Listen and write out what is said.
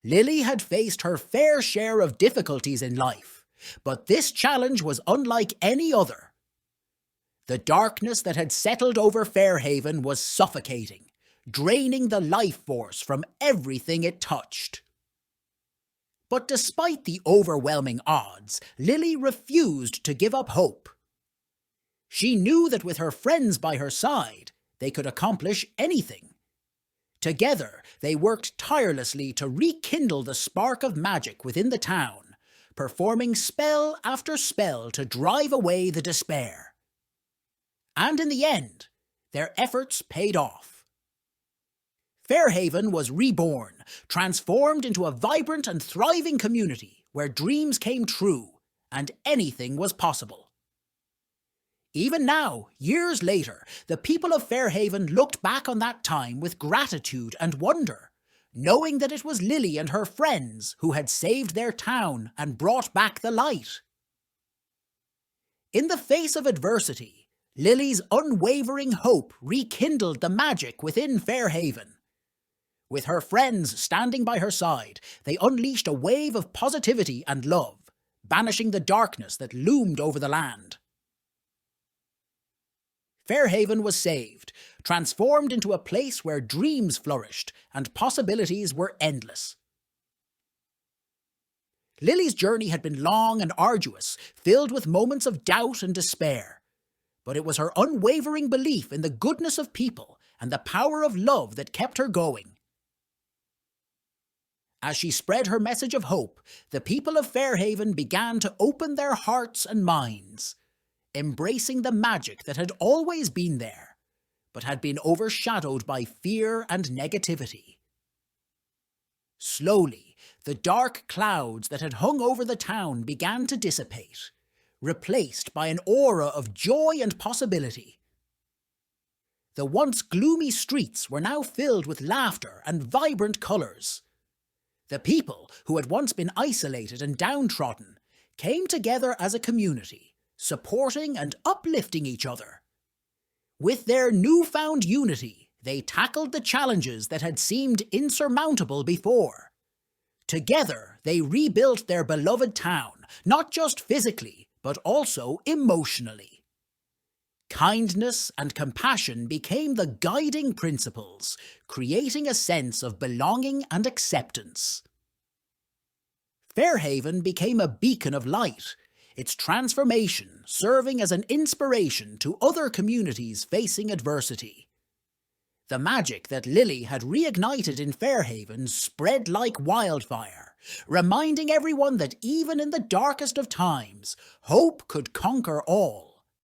Lily had faced her fair share of difficulties in life, but this challenge was unlike any other. The darkness that had settled over Fairhaven was suffocating, draining the life force from everything it touched. But despite the overwhelming odds, Lily refused to give up hope. She knew that with her friends by her side, they could accomplish anything. Together, they worked tirelessly to rekindle the spark of magic within the town, performing spell after spell to drive away the despair. And in the end, their efforts paid off. Fairhaven was reborn, transformed into a vibrant and thriving community where dreams came true and anything was possible. Even now, years later, the people of Fairhaven looked back on that time with gratitude and wonder, knowing that it was Lily and her friends who had saved their town and brought back the light. In the face of adversity, Lily's unwavering hope rekindled the magic within Fairhaven. With her friends standing by her side, they unleashed a wave of positivity and love, banishing the darkness that loomed over the land. Fairhaven was saved, transformed into a place where dreams flourished and possibilities were endless. Lily's journey had been long and arduous, filled with moments of doubt and despair. But it was her unwavering belief in the goodness of people and the power of love that kept her going. As she spread her message of hope, the people of Fairhaven began to open their hearts and minds, embracing the magic that had always been there, but had been overshadowed by fear and negativity. Slowly, the dark clouds that had hung over the town began to dissipate, replaced by an aura of joy and possibility. The once gloomy streets were now filled with laughter and vibrant colours. The people, who had once been isolated and downtrodden, came together as a community, supporting and uplifting each other. With their newfound unity, they tackled the challenges that had seemed insurmountable before. Together, they rebuilt their beloved town, not just physically, but also emotionally. Kindness and compassion became the guiding principles, creating a sense of belonging and acceptance. Fairhaven became a beacon of light, its transformation serving as an inspiration to other communities facing adversity. The magic that Lily had reignited in Fairhaven spread like wildfire, reminding everyone that even in the darkest of times, hope could conquer all.